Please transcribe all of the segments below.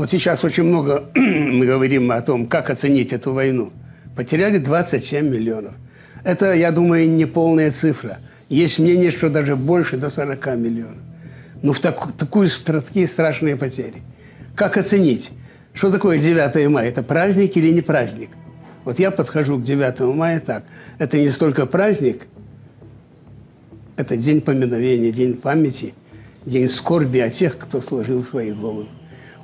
Вот сейчас очень много мы говорим о том, как оценить эту войну. Потеряли 27 миллионов. Это, я думаю, не полная цифра. Есть мнение, что даже больше, до 40 миллионов. Ну, такие страшные потери. Как оценить? Что такое 9 мая? Это праздник или не праздник? Вот я подхожу к 9 мая так. Это не столько праздник, это день поминовения, день памяти, день скорби о тех, кто сложил свои головы.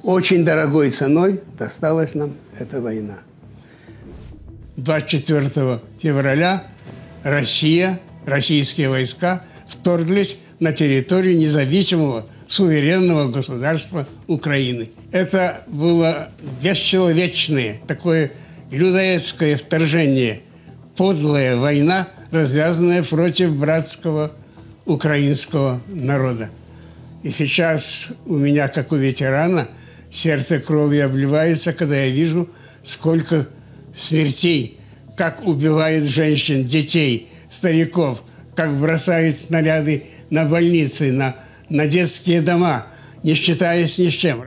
Очень дорогой ценой досталась нам эта война. 24 февраля российские войска вторглись на территорию независимого суверенного государства Украины. Это было бесчеловечное, такое людоедское вторжение, подлая война, развязанная против братского украинского народа. И сейчас у меня, как у ветерана, сердце кровью обливается, когда я вижу, сколько смертей, как убивают женщин, детей, стариков, как бросают снаряды на больницы, на детские дома, не считаясь ни с чем.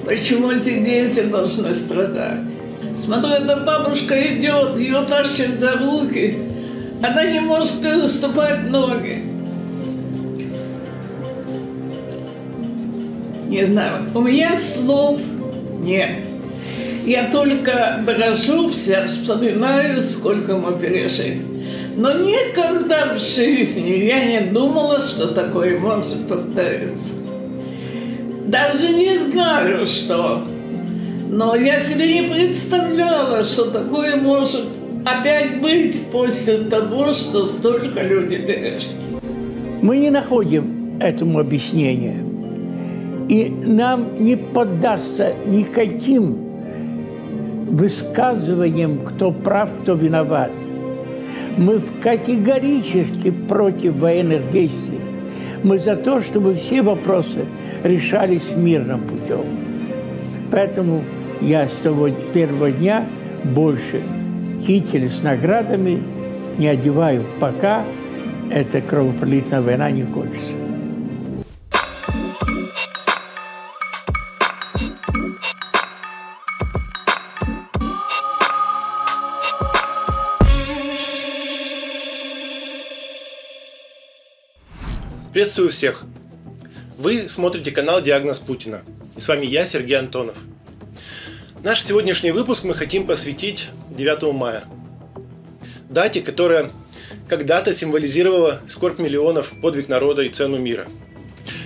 Почему эти дети должны страдать? Смотрю, эта бабушка идет, ее тащат за руки, она не может переступать ноги. Не знаю, у меня слов нет. Я только брожу всех, вспоминаю, сколько мы пережили. Но никогда в жизни я не думала, что такое может повториться. Даже не знаю, что. Но я себе не представляла, что такое может опять быть после того, что столько людей пережили. Мы не находим этому объяснения. И нам не поддастся никаким высказываниям, кто прав, кто виноват. Мы категорически против военных действий. Мы за то, чтобы все вопросы решались мирным путем. Поэтому я с того первого дня больше китель с наградами не одеваю, пока эта кровопролитная война не кончится. Приветствую всех! Вы смотрите канал «Диагноз Путина». И с вами я, Сергей Антонов. Наш сегодняшний выпуск мы хотим посвятить 9 мая. Дате, которая когда-то символизировала скорбь миллионов, подвиг народа и цену мира.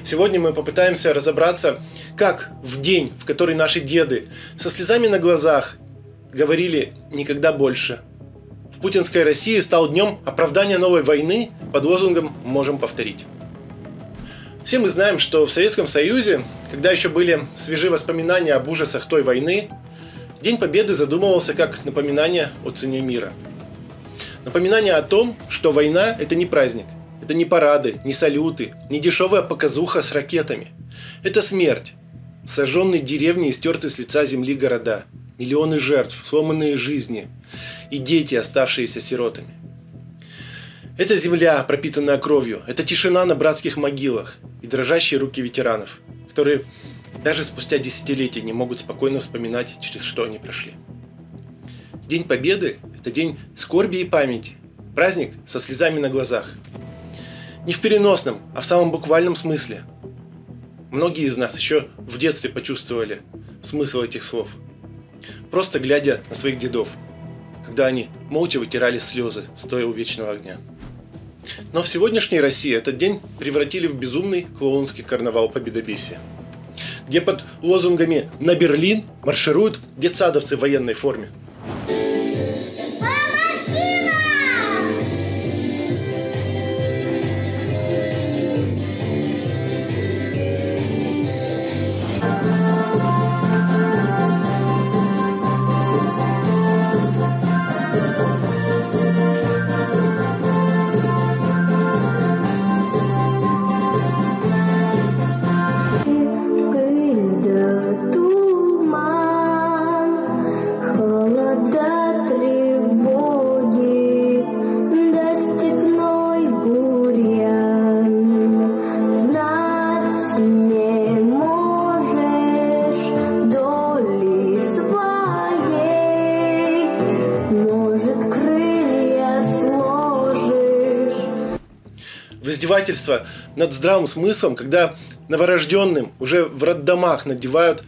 Сегодня мы попытаемся разобраться, как в день, в который наши деды со слезами на глазах говорили «никогда больше», в путинской России стал днем оправдания новой войны под лозунгом «можем повторить». Все мы знаем, что в Советском Союзе, когда еще были свежи воспоминания об ужасах той войны, День Победы задумывался как напоминание о цене мира. Напоминание о том, что война – это не праздник, это не парады, не салюты, не дешевая показуха с ракетами. Это смерть. Сожженные деревни и стертые с лица земли города, миллионы жертв, сломанные жизни и дети, оставшиеся сиротами. Это земля, пропитанная кровью, это тишина на братских могилах и дрожащие руки ветеранов, которые даже спустя десятилетия не могут спокойно вспоминать, через что они прошли. День Победы – это день скорби и памяти, праздник со слезами на глазах. Не в переносном, а в самом буквальном смысле. Многие из нас еще в детстве почувствовали смысл этих слов, просто глядя на своих дедов, когда они молча вытирали слезы, стоя у вечного огня. Но в сегодняшней России этот день превратили в безумный клоунский карнавал победобесия, где под лозунгами «На Берлин» маршируют детсадовцы в военной форме. Туман, холод. издевательство над здравым смыслом, когда новорожденным уже в роддомах надевают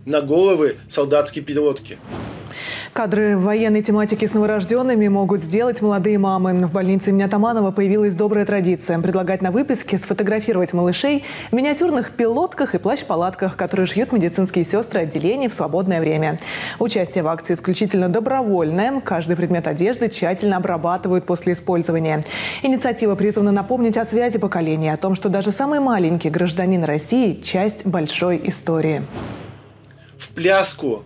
на головы солдатские пилотки. Кадры военной тематики с новорожденными могут сделать молодые мамы. В больнице имени Атаманова появилась добрая традиция – предлагать на выписке сфотографировать малышей в миниатюрных пилотках и плащ-палатках, которые шьют медицинские сестры отделений в свободное время. Участие в акции исключительно добровольное. Каждый предмет одежды тщательно обрабатывают после использования. Инициатива призвана напомнить о связи поколений, о том, что даже самый маленький гражданин России – часть большой истории. В пляску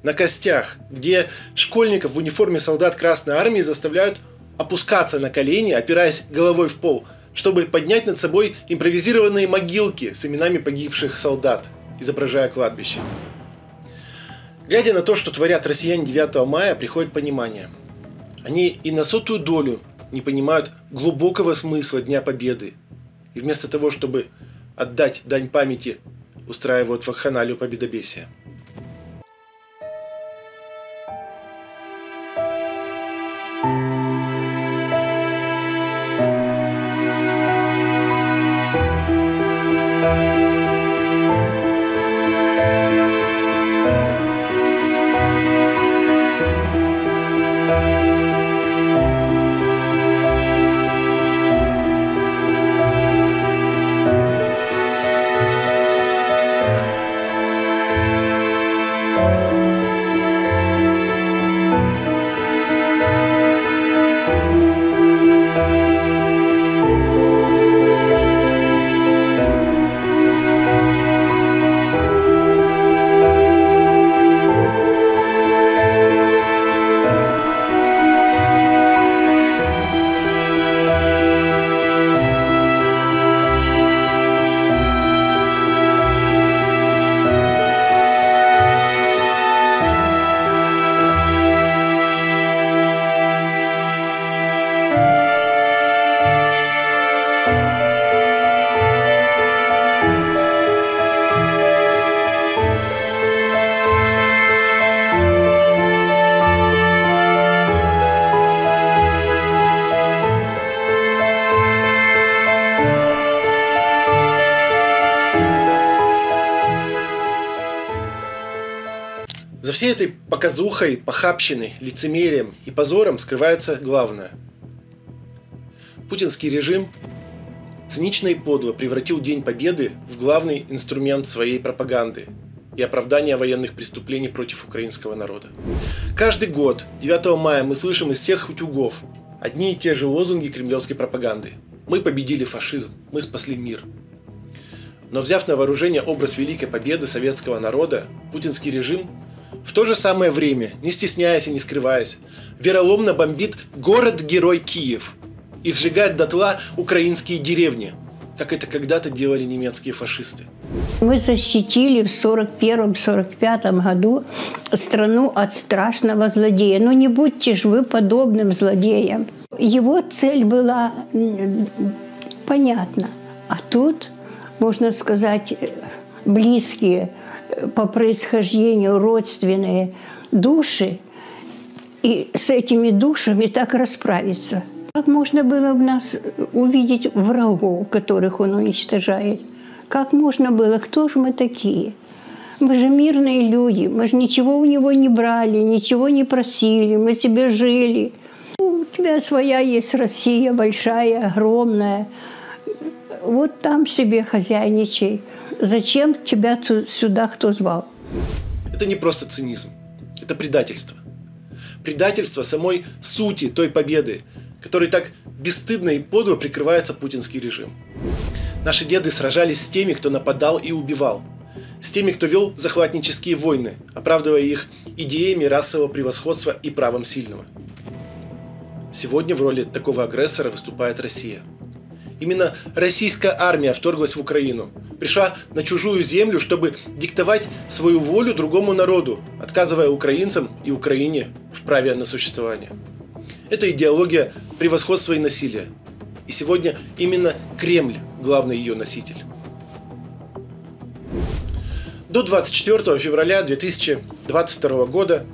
на костях, где школьников в униформе солдат Красной Армии заставляют опускаться на колени, опираясь головой в пол, чтобы поднять над собой импровизированные могилки с именами погибших солдат, изображая кладбище. Глядя на то, что творят россияне 9 мая, приходит понимание. Они и на сотую долю не понимают глубокого смысла Дня Победы. И вместо того, чтобы отдать дань памяти, устраивают вакханалию победобесия. За всей этой показухой, похабщиной, лицемерием и позором скрывается главное. Путинский режим цинично и подло превратил День Победы в главный инструмент своей пропаганды и оправдания военных преступлений против украинского народа. Каждый год, 9 мая, мы слышим из всех утюгов одни и те же лозунги кремлевской пропаганды. Мы победили фашизм, мы спасли мир. Но взяв на вооружение образ Великой Победы советского народа, путинский режим в то же самое время, не стесняясь и не скрываясь, вероломно бомбит город-герой Киев и сжигает дотла украинские деревни, как это когда-то делали немецкие фашисты. Мы защитили в 1941-1945 году страну от страшного злодея. Но не будьте же вы подобным злодеем. Его цель была понятна. А тут, можно сказать, близкие по происхождению родственные души, и с этими душами так расправиться. Как можно было в нас увидеть врагов, которых он уничтожает? Как можно было? Кто же мы такие? Мы же мирные люди, мы же ничего у него не брали, ничего не просили, мы себе жили. У тебя своя есть Россия, большая, огромная. Вот там себе хозяйничай. Зачем тебя сюда кто звал? Это не просто цинизм, это предательство. Предательство самой сути той победы, которой так бесстыдно и подло прикрывается путинский режим. Наши деды сражались с теми, кто нападал и убивал, с теми, кто вел захватнические войны, оправдывая их идеями расового превосходства и правом сильного. Сегодня в роли такого агрессора выступает Россия. Именно российская армия вторглась в Украину, пришла на чужую землю, чтобы диктовать свою волю другому народу, отказывая украинцам и Украине в праве на существование. Это идеология превосходства и насилия. И сегодня именно Кремль – главный ее носитель. До 24 февраля 2022 года,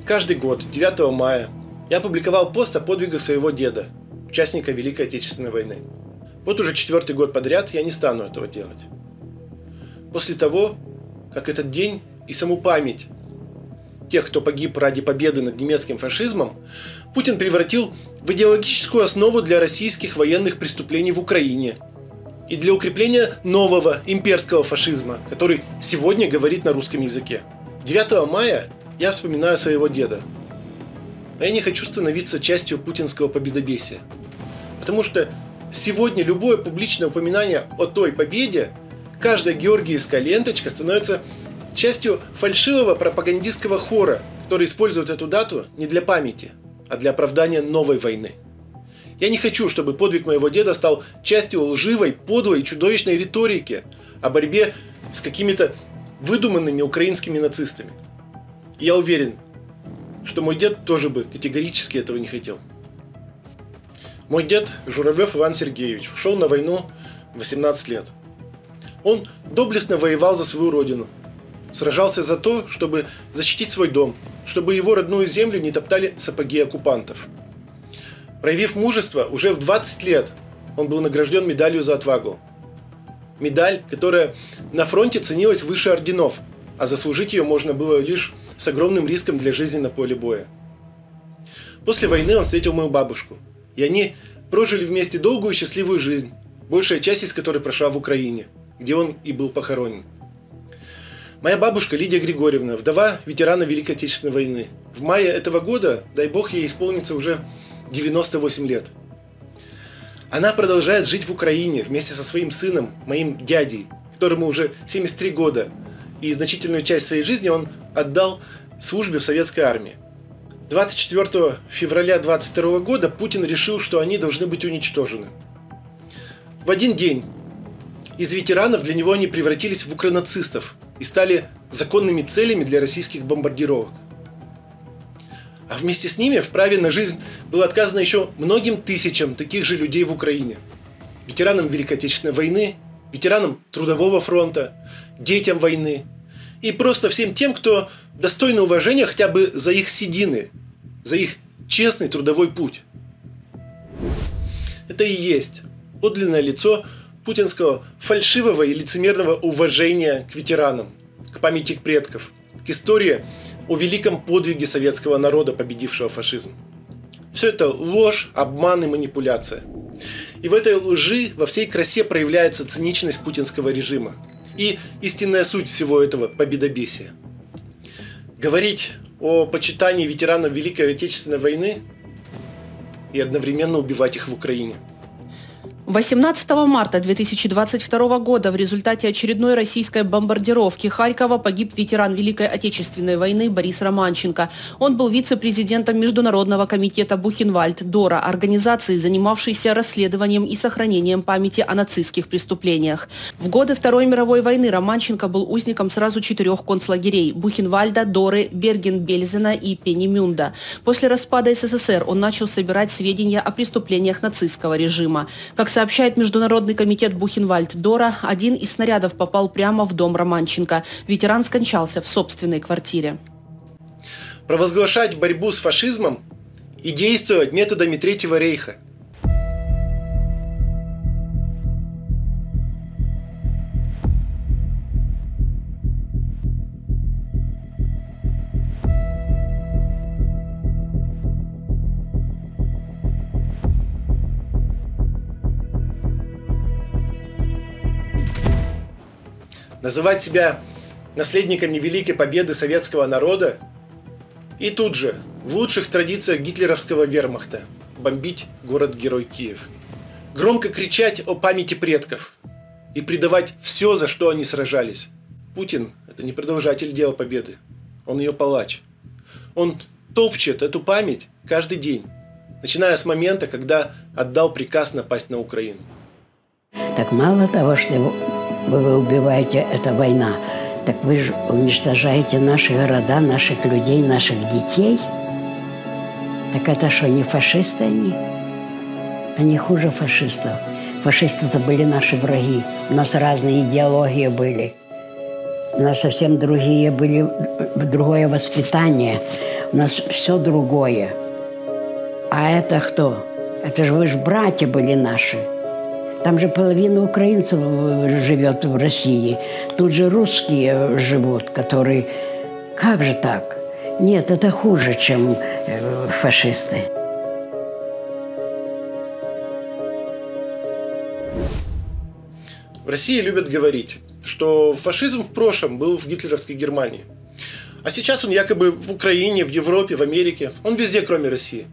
каждый год, 9 мая, я опубликовал пост о подвигах своего деда, участника Великой Отечественной войны. Вот уже 4-й год подряд я не стану этого делать. После того, как этот день и саму память тех, кто погиб ради победы над немецким фашизмом, Путин превратил в идеологическую основу для российских военных преступлений в Украине и для укрепления нового имперского фашизма, который сегодня говорит на русском языке. 9 мая я вспоминаю своего деда. Но я не хочу становиться частью путинского победобесия. Потому что сегодня любое публичное упоминание о той победе, каждая георгиевская ленточка становится частью фальшивого пропагандистского хора, который использует эту дату не для памяти, а для оправдания новой войны. Я не хочу, чтобы подвиг моего деда стал частью лживой, подлой и чудовищной риторики о борьбе с какими-то выдуманными украинскими нацистами. И я уверен, что мой дед тоже бы категорически этого не хотел. Мой дед, Журавлев Иван Сергеевич, ушел на войну в 18 лет. Он доблестно воевал за свою родину, сражался за то, чтобы защитить свой дом, чтобы его родную землю не топтали сапоги оккупантов. Проявив мужество, уже в 20 лет он был награжден медалью за отвагу. Медаль, которая на фронте ценилась выше орденов, а заслужить ее можно было лишь с огромным риском для жизни на поле боя. После войны он встретил мою бабушку, и они прожили вместе долгую и счастливую жизнь, большая часть из которой прошла в Украине, где он и был похоронен. Моя бабушка Лидия Григорьевна, вдова ветерана Великой Отечественной войны. В мае этого года, дай бог, ей исполнится уже 98 лет. Она продолжает жить в Украине вместе со своим сыном, моим дядей, которому уже 73 года, и значительную часть своей жизни он отдал службе в советской армии. 24 февраля 22 года Путин решил, что они должны быть уничтожены. В один день из ветеранов для него они превратились в укронацистов и стали законными целями для российских бомбардировок. А вместе с ними в праве на жизнь было отказано еще многим тысячам таких же людей в Украине. Ветеранам Великой Отечественной войны, ветеранам Трудового фронта, детям войны и просто всем тем, кто достойны уважения хотя бы за их седины, за их честный трудовой путь. Это и есть подлинное лицо путинского фальшивого и лицемерного уважения к ветеранам, к памяти их предков, к истории о великом подвиге советского народа, победившего фашизм. Все это ложь, обман и манипуляция. И в этой лжи во всей красе проявляется циничность путинского режима и истинная суть всего этого победобесия. Говорить о почитании ветеранов Великой Отечественной войны и одновременно убивать их в Украине. 18 марта 2022 года в результате очередной российской бомбардировки Харькова погиб ветеран Великой Отечественной войны Борис Романченко. Он был вице-президентом Международного комитета Бухенвальд-Дора, организации, занимавшейся расследованием и сохранением памяти о нацистских преступлениях. В годы Второй мировой войны Романченко был узником сразу 4 концлагерей – Бухенвальда, Доры, Берген-Бельзена и Пенемюнда. После распада СССР он начал собирать сведения о преступлениях нацистского режима. Как сообщает Международный комитет Бухенвальд-Дора, один из снарядов попал прямо в дом Романченко. Ветеран скончался в собственной квартире. Провозглашать борьбу с фашизмом и действовать методами Третьего рейха. Называть себя наследниками великой победы советского народа и тут же, в лучших традициях гитлеровского вермахта, бомбить город-герой Киев. Громко кричать о памяти предков и предавать все, за что они сражались. Путин – это не продолжатель дела победы, он ее палач. Он топчет эту память каждый день, начиная с момента, когда отдал приказ напасть на Украину. Так мало того, что вы убиваете, это война, так вы же уничтожаете наши города, наших людей, наших детей. Так это что, не фашисты они? Они хуже фашистов. Фашисты-то были наши враги. У нас разные идеологии были. У нас совсем другие были, другое воспитание. У нас все другое. А это кто? Это же вы же братья были наши. Там же половина украинцев живет в России. Тут же русские живут, которые... Как же так? Нет, это хуже, чем фашисты. В России любят говорить, что фашизм в прошлом был в гитлеровской Германии. А сейчас он якобы в Украине, в Европе, в Америке. Он везде, кроме России.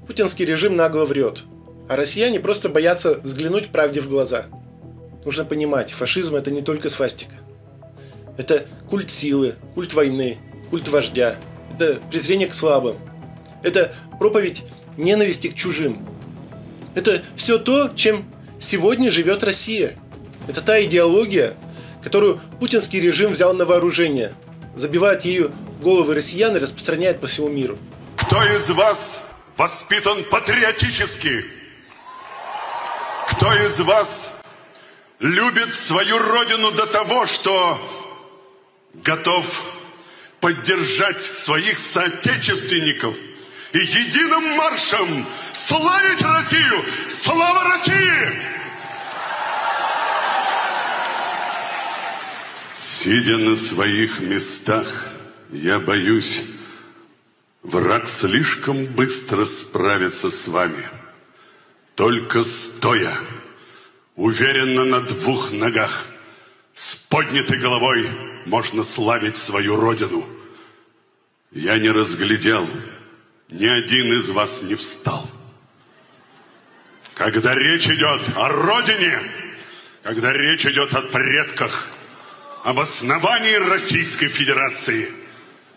Путинский режим нагло врет. А россияне просто боятся взглянуть правде в глаза. Нужно понимать, фашизм – это не только свастика. Это культ силы, культ войны, культ вождя. Это презрение к слабым. Это проповедь ненависти к чужим. Это все то, чем сегодня живет Россия. Это та идеология, которую путинский режим взял на вооружение, забивает ею головы россиян и распространяет по всему миру. Кто из вас воспитан патриотически? Кто из вас любит свою родину до того, что готов поддержать своих соотечественников и единым маршем славить Россию? Слава России! Сидя на своих местах, я боюсь, враг слишком быстро справится с вами. Только стоя, уверенно на двух ногах, с поднятой головой можно славить свою родину. Я не разглядел, ни один из вас не встал. Когда речь идет о родине, когда речь идет о предках, об основании Российской Федерации,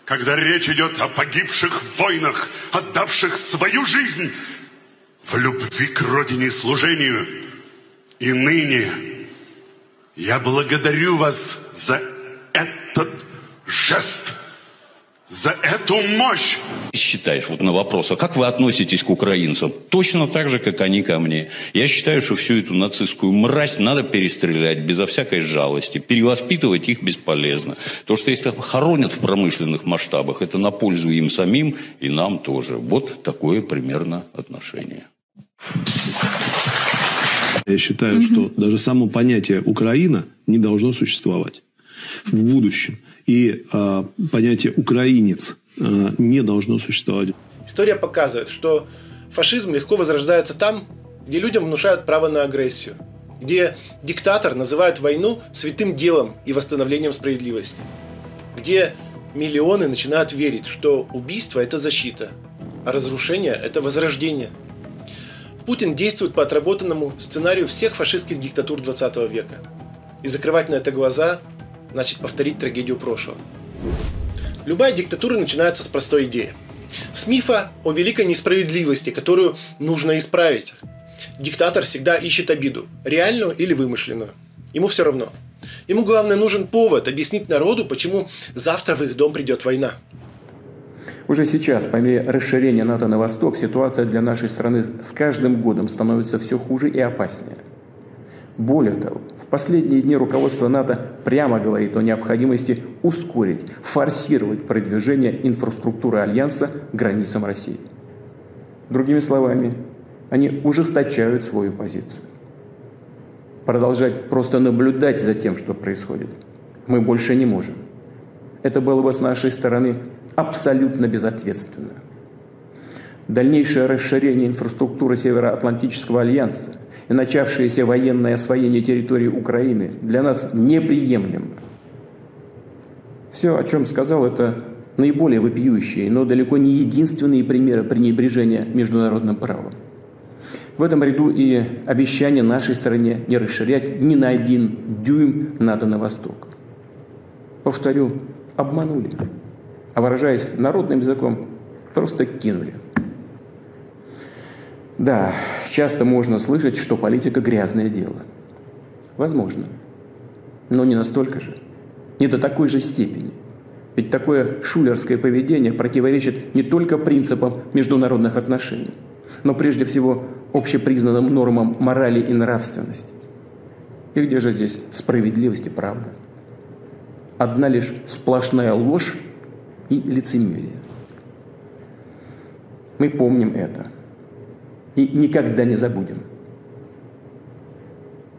когда речь идет о погибших в войнах, отдавших свою жизнь в любви к родине и служению. И ныне я благодарю вас за этот жест, за эту мощь. Считаешь, вот на вопрос, а как вы относитесь к украинцам? Точно так же, как они ко мне. Я считаю, что всю эту нацистскую мразь надо перестрелять безо всякой жалости. Перевоспитывать их бесполезно. То, что если хоронят в промышленных масштабах, это на пользу им самим и нам тоже. Вот такое примерно отношение. Я считаю, что даже само понятие «Украина» не должно существовать в будущем. И понятие «украинец» не должно существовать. История показывает, что фашизм легко возрождается там, где людям внушают право на агрессию, где диктатор называет войну святым делом и восстановлением справедливости, где миллионы начинают верить, что убийство – это защита, а разрушение – это возрождение. Путин действует по отработанному сценарию всех фашистских диктатур 20 века. И закрывать на это глаза – значит повторить трагедию прошлого. Любая диктатура начинается с простой идеи. С мифа о великой несправедливости, которую нужно исправить. Диктатор всегда ищет обиду, реальную или вымышленную. Ему все равно. Ему, главное, нужен повод объяснить народу, почему завтра в их дом придет война. Уже сейчас, по мере расширения НАТО на восток, ситуация для нашей страны с каждым годом становится все хуже и опаснее. Более того, в последние дни руководство НАТО прямо говорит о необходимости ускорить, форсировать продвижение инфраструктуры Альянса к границам России. Другими словами, они ужесточают свою позицию. Продолжать просто наблюдать за тем, что происходит, мы больше не можем. Это было бы с нашей стороны абсолютно безответственно. Дальнейшее расширение инфраструктуры Североатлантического альянса и начавшееся военное освоение территории Украины для нас неприемлемо. Все, о чем сказал, это наиболее вопиющие, но далеко не единственные примеры пренебрежения международным правом. В этом ряду и обещание нашей стране не расширять ни на 1 дюйм НАТО на восток. Повторю, обманули, а выражаясь народным языком, просто кинули. Да, часто можно слышать, что политика – грязное дело. Возможно, но не настолько же, не до такой же степени. Ведь такое шулерское поведение противоречит не только принципам международных отношений, но прежде всего общепризнанным нормам морали и нравственности. И где же здесь справедливость и правда? Одна лишь сплошная ложь и лицемерие. Мы помним это и никогда не забудем.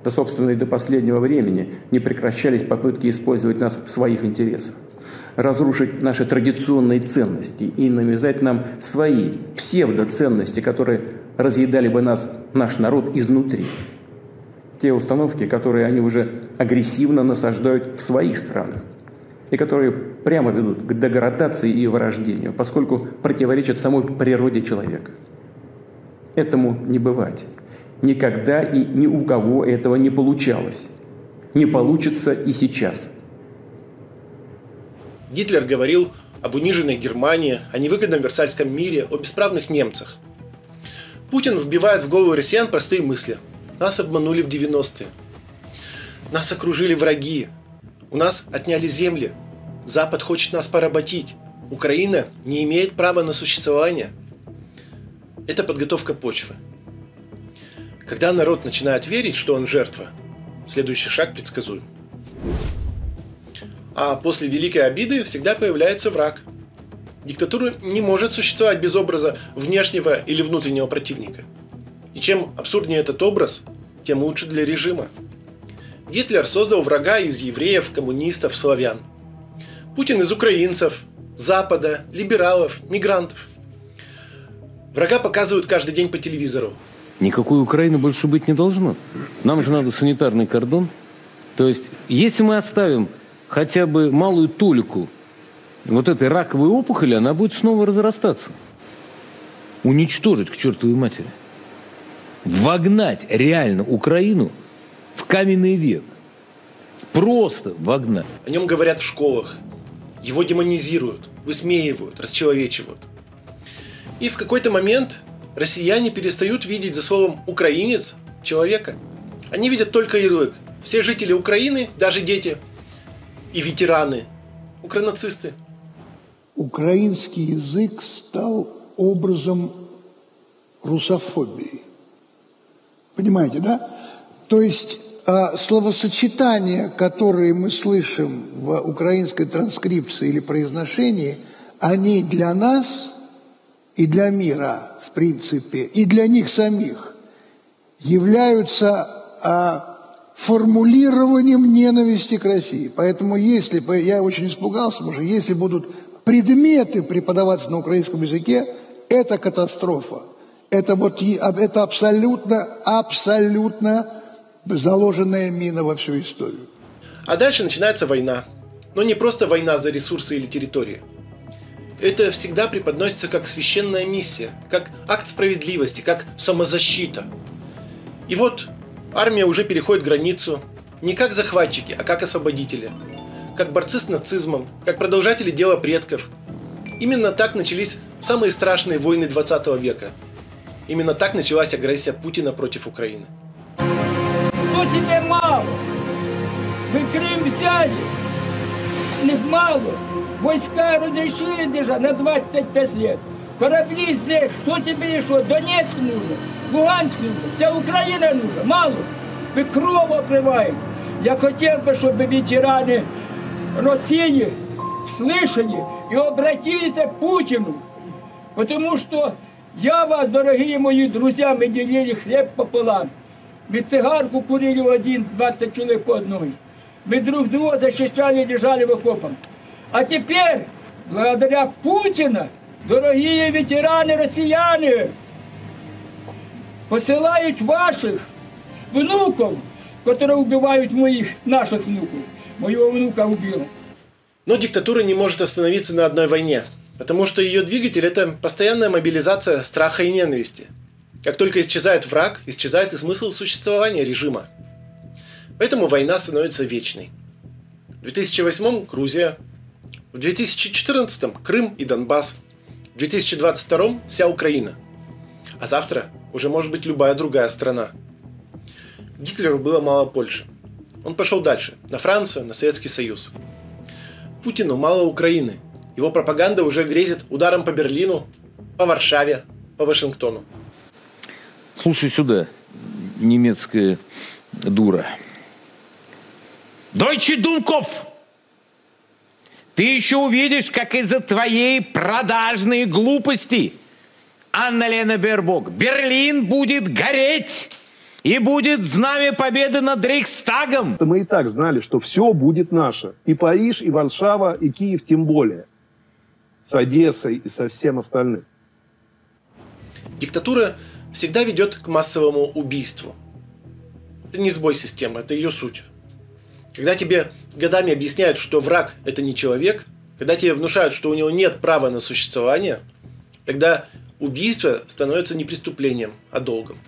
Да, собственно, и до последнего времени не прекращались попытки использовать нас в своих интересах, разрушить наши традиционные ценности и навязать нам свои псевдоценности, которые разъедали бы наш народ изнутри. Те установки, которые они уже агрессивно насаждают в своих странах и которые прямо ведут к деградации и вырождению, поскольку противоречат самой природе человека. Этому не бывать. Никогда и ни у кого этого не получалось. Не получится и сейчас. Гитлер говорил об униженной Германии, о невыгодном Версальском мире, о бесправных немцах. Путин вбивает в голову россиян простые мысли. Нас обманули в 90-е. Нас окружили враги. У нас отняли земли. Запад хочет нас поработить. Украина не имеет права на существование. Это подготовка почвы. Когда народ начинает верить, что он жертва, следующий шаг предсказуем. А после великой обиды всегда появляется враг. Диктатура не может существовать без образа внешнего или внутреннего противника. И чем абсурднее этот образ, тем лучше для режима. Гитлер создал врага из евреев, коммунистов, славян. Путин из украинцев, Запада, либералов, мигрантов. Врага показывают каждый день по телевизору. Никакой Украины больше быть не должно. Нам же надо санитарный кордон. То есть, если мы оставим хотя бы малую толику вот этой раковой опухоли, она будет снова разрастаться. Уничтожить к чертовой матери. Вогнать реально Украину в каменный век. Просто вогнать. О нем говорят в школах. Его демонизируют, высмеивают, расчеловечивают. И в какой-то момент россияне перестают видеть за словом «украинец» человека. Они видят только ярлык. Все жители Украины, даже дети и ветераны, укранацисты. Украинский язык стал образом русофобии. Понимаете, да? То есть словосочетания, которые мы слышим в украинской транскрипции или произношении, они для нас и для мира, в принципе, и для них самих являются формулированием ненависти к России. Поэтому если, я очень испугался, потому что если будут предметы преподаваться на украинском языке, это катастрофа. Это абсолютно заложенная мина во всю историю. А дальше начинается война. Но не просто война за ресурсы или территории. Это всегда преподносится как священная миссия, как акт справедливости, как самозащита. И вот армия уже переходит границу не как захватчики, а как освободители. Как борцы с нацизмом, как продолжатели дела предков. Именно так начались самые страшные войны 20 века. Именно так началась агрессия Путина против Украины. Что тебе мало? Вы Крым взяли. Них мало. Войска разрешили держать на 25 лет. Корабли здесь. Что тебе еще? Донецк нужен, Луганск нужен, вся Украина нужна. Мало. Вы кровь обливаете. Я хотел бы, чтобы ветераны России слышали и обратились к Путину. Потому что я вас, дорогие мои друзья, мы делили хлеб пополам. Мы цигарку курили один, 20 человек по одной. Мы друг друга защищали и держали в окопах. А теперь, благодаря Путину, дорогие ветераны россияне, посылают ваших внуков, которые убивают наших внуков. Моего внука убило. Но диктатура не может остановиться на одной войне, потому что ее двигатель – это постоянная мобилизация страха и ненависти. Как только исчезает враг, исчезает и смысл существования режима. Поэтому война становится вечной. В 2008-м – Грузия, в 2014-м – Крым и Донбасс, в 2022-м – вся Украина. А завтра уже может быть любая другая страна. Гитлеру было мало Польши. Он пошел дальше, на Францию, на Советский Союз. Путину мало Украины. Его пропаганда уже грезит ударом по Берлину, по Варшаве, по Вашингтону. Слушай сюда, немецкая дура. Дойче Думков! Ты еще увидишь, как из-за твоей продажной глупости, Анна-Лена Бербок, Берлин будет гореть, И будет знамя победы над Рейхстагом. Мы и так знали, что все будет наше. И Париж, и Варшава, и Киев тем более. С Одессой и со всем остальным. Диктатура всегда ведет к массовому убийству. Это не сбой системы, это ее суть. Когда тебе годами объясняют, что враг – это не человек, когда тебе внушают, что у него нет права на существование, тогда убийство становится не преступлением, а долгом.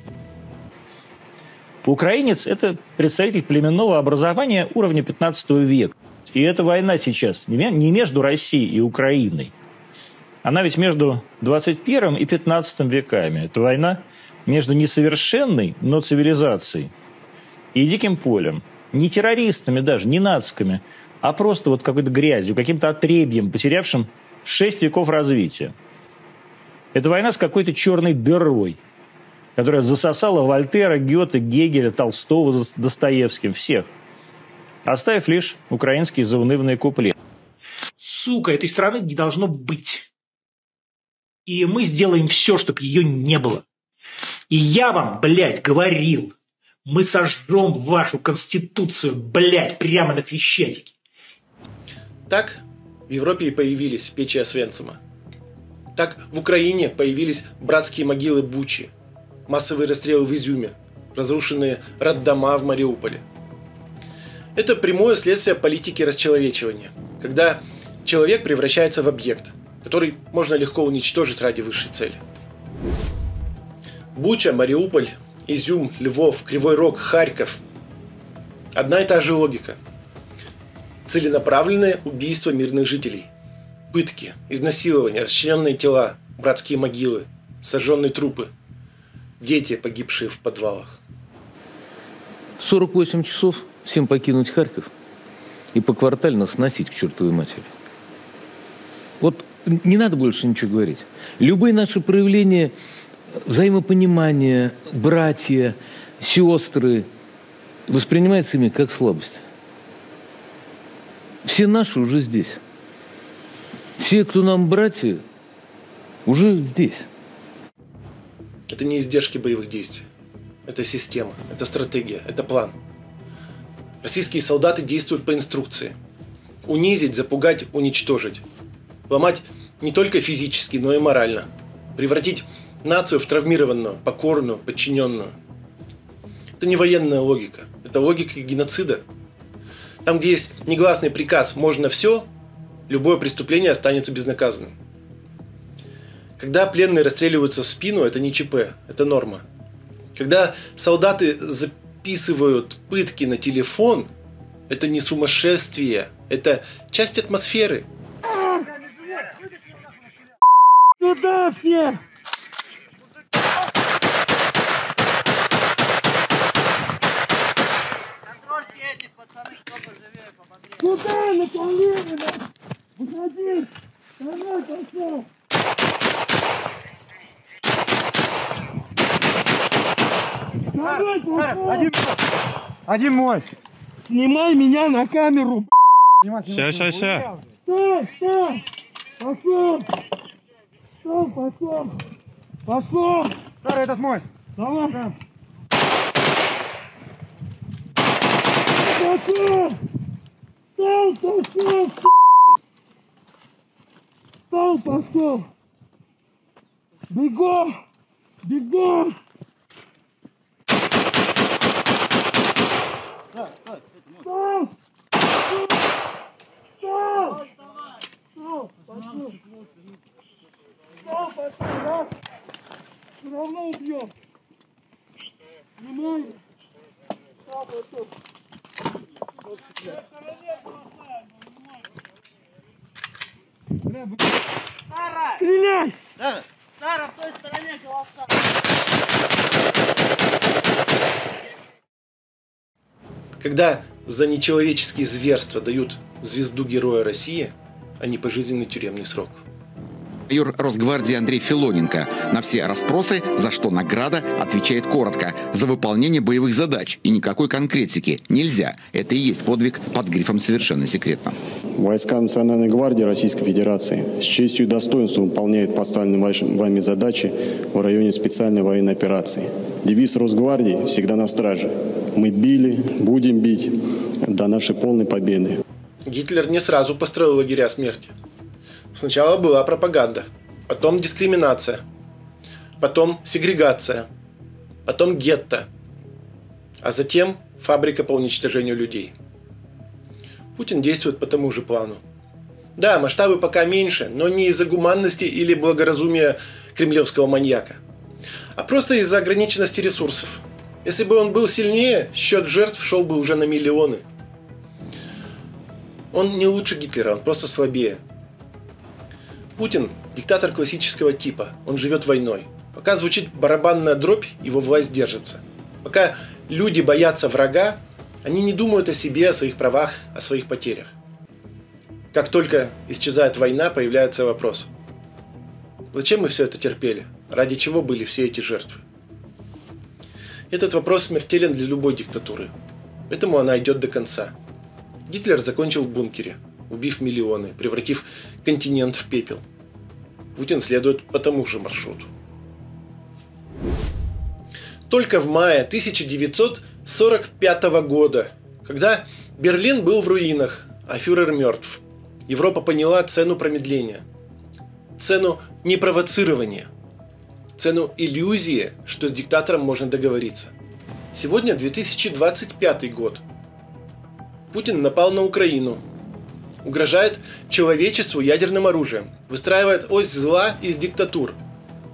Украинец – это представитель племенного образования уровня 15 века. И эта война сейчас не между Россией и Украиной. Она ведь между 21 и 15 веками. Это война между несовершенной, но цивилизацией и диким полем. Не террористами даже, не нациками, а просто вот какой-то грязью, каким-то отребьем, потерявшим 6 веков развития. Это война с какой-то черной дырой, которая засосала Вольтера, Гёте, Гегеля, Толстого, Достоевским, всех, оставив лишь украинские заунывные куплеты. Сука, этой страны не должно быть. И мы сделаем все, чтобы ее не было. И я вам, блядь, говорил, мы сожжем вашу конституцию, блядь, прямо на Крещатике. Так в Европе и появились печи Освенцима. Так в Украине появились братские могилы Бучи, массовые расстрелы в Изюме, разрушенные роддома в Мариуполе. Это прямое следствие политики расчеловечивания, когда человек превращается в объект, который можно легко уничтожить ради высшей цели. Буча, Мариуполь, Изюм, Львов, Кривой Рог, Харьков. Одна и та же логика. Целенаправленное убийство мирных жителей. Пытки, изнасилования, расчлененные тела, братские могилы, сожженные трупы. Дети, погибшие в подвалах. 48 часов всем покинуть Харьков и поквартально сносить к чертовой матери. Вот не надо больше ничего говорить. Любые наши проявления взаимопонимания, братья, сестры, воспринимаются ими как слабость. Все наши уже здесь. Все, кто нам братья, уже здесь. Это не издержки боевых действий. Это система, это стратегия, это план. Российские солдаты действуют по инструкции. Унизить, запугать, уничтожить. Ломать не только физически, но и морально. Превратить нацию в травмированную, покорную, подчиненную. Это не военная логика. Это логика геноцида. Там, где есть негласный приказ «можно все», любое преступление останется безнаказанным. Когда пленные расстреливаются в спину, это не ЧП, это норма. Когда солдаты записывают пытки на телефон, это не сумасшествие, это часть атмосферы. Туда все! Контрольте этих, пацаны, кто поживее, пободрее. Куда на колени? Выходи! Давай, пошел! Давай, пошел! Один мой! Снимай меня на камеру! Сейчас. Стой! Пошел! Пошел! Пошел! Старый, этот мой! Давай! Пошел! Пошел! Бегом! Стой! Раз. Все равно убьем. Снимай. Сара! Стреляй! Да. Сара, в той стороне голоса. Когда за нечеловеческие зверства дают звезду Героя России, а не пожизненный тюремный срок. майор Росгвардии Андрей Филоненко. На все расспросы, за что награда, отвечает коротко: за выполнение боевых задач. И никакой конкретики нельзя. Это и есть подвиг под грифом «совершенно секретно». Войска Национальной гвардии Российской Федерации с честью и достоинством выполняют поставленные вами задачи в районе специальной военной операции. Девиз Росгвардии всегда на страже. Мы били, будем бить до нашей полной победы. Гитлер не сразу построил лагеря смерти. Сначала была пропаганда, потом дискриминация, потом сегрегация, потом гетто, а затем фабрика по уничтожению людей. Путин действует по тому же плану. Да, масштабы пока меньше, но не из-за гуманности или благоразумия кремлевского маньяка, а просто из-за ограниченности ресурсов. Если бы он был сильнее, счет жертв шел бы уже на миллионы. Он не лучше Гитлера, он просто слабее. Путин – диктатор классического типа, он живет войной. Пока звучит барабанная дробь, его власть держится. Пока люди боятся врага, они не думают о себе, о своих правах, о своих потерях. Как только исчезает война, появляется вопрос: зачем мы все это терпели? Ради чего были все эти жертвы? Этот вопрос смертелен для любой диктатуры, поэтому она идет до конца. Гитлер закончил в бункере, убив миллионы, превратив континент в пепел. Путин следует по тому же маршруту. Только в мае 1945 года, когда Берлин был в руинах, а фюрер мертв, Европа поняла цену промедления, цену непровоцирования, цену иллюзии, что с диктатором можно договориться. Сегодня 2025 год. Путин напал на Украину, угрожает человечеству ядерным оружием, выстраивает ось зла из диктатур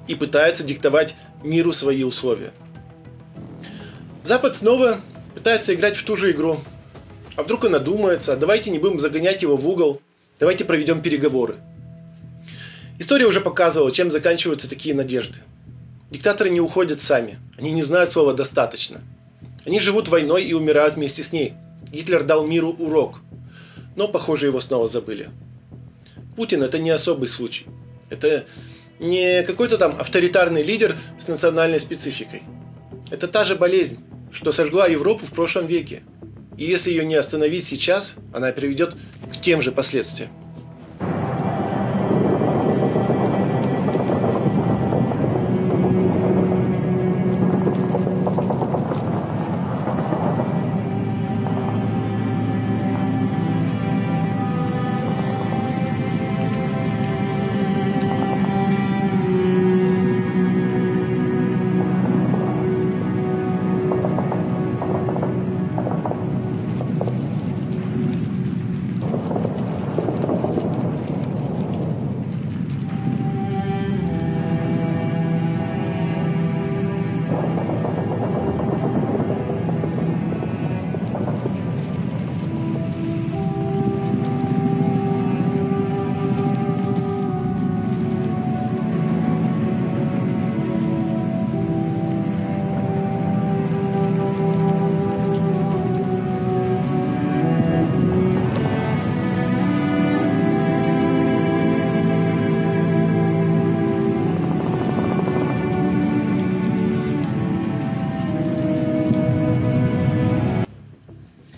и пытается диктовать миру свои условия. Запад снова пытается играть в ту же игру. А вдруг он одумается, давайте не будем загонять его в угол, давайте проведем переговоры. История уже показывала, чем заканчиваются такие надежды. Диктаторы не уходят сами, они не знают слова «достаточно». Они живут войной и умирают вместе с ней. Гитлер дал миру урок, но, похоже, его снова забыли. Путин – это не особый случай. Это не какой-то там авторитарный лидер с национальной спецификой. Это та же болезнь, что сожгла Европу в прошлом веке. И если ее не остановить сейчас, она приведет к тем же последствиям.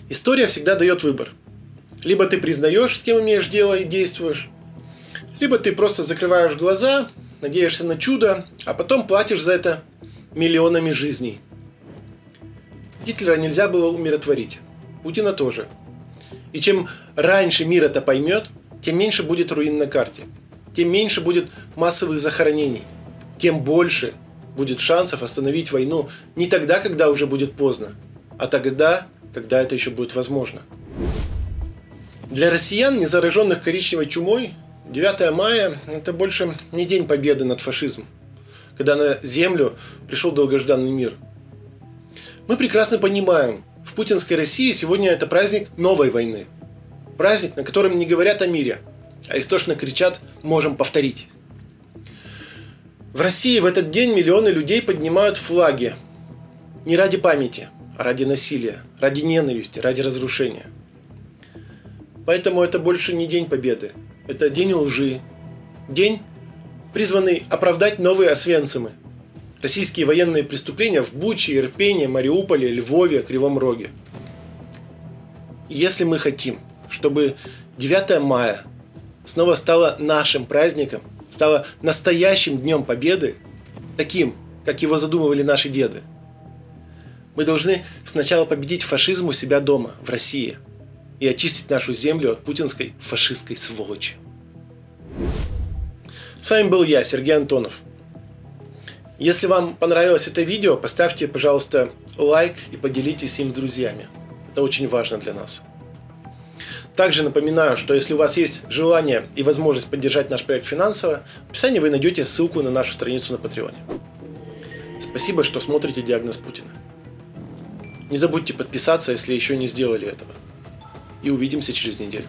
История всегда дает выбор. Либо ты признаешь, с кем имеешь дело и действуешь, либо ты просто закрываешь глаза, надеешься на чудо, а потом платишь за это миллионами жизней. Гитлера нельзя было умиротворить. Путина тоже. И чем раньше мир это поймет, тем меньше будет руин на карте. Тем меньше будет массовых захоронений. Тем больше будет шансов остановить войну не тогда, когда уже будет поздно, а тогда, когда это еще будет возможно. Для россиян, не зараженных коричневой чумой, 9 мая – это больше не день победы над фашизмом, когда на землю пришел долгожданный мир. Мы прекрасно понимаем, в путинской России сегодня это праздник новой войны. Праздник, на котором не говорят о мире, а истошно кричат «можем повторить». В России в этот день миллионы людей поднимают флаги не ради памяти, а ради насилия, ради ненависти, ради разрушения. Поэтому это больше не день победы, это день лжи, день, призванный оправдать новые Освенцимы, российские военные преступления в Буче, Ирпене, Мариуполе, Львове, Кривом Роге. И если мы хотим, чтобы 9 мая снова стало нашим праздником, стало настоящим Днем Победы, таким, как его задумывали наши деды, мы должны сначала победить фашизм у себя дома, в России, и очистить нашу землю от путинской фашистской сволочи. С вами был я, Сергей Антонов. Если вам понравилось это видео, поставьте, пожалуйста, лайк и поделитесь им с друзьями. Это очень важно для нас. Также напоминаю, что если у вас есть желание и возможность поддержать наш проект финансово, в описании вы найдете ссылку на нашу страницу на Патреоне. Спасибо, что смотрите «Диагноз Путина». Не забудьте подписаться, если еще не сделали этого. И увидимся через неделю.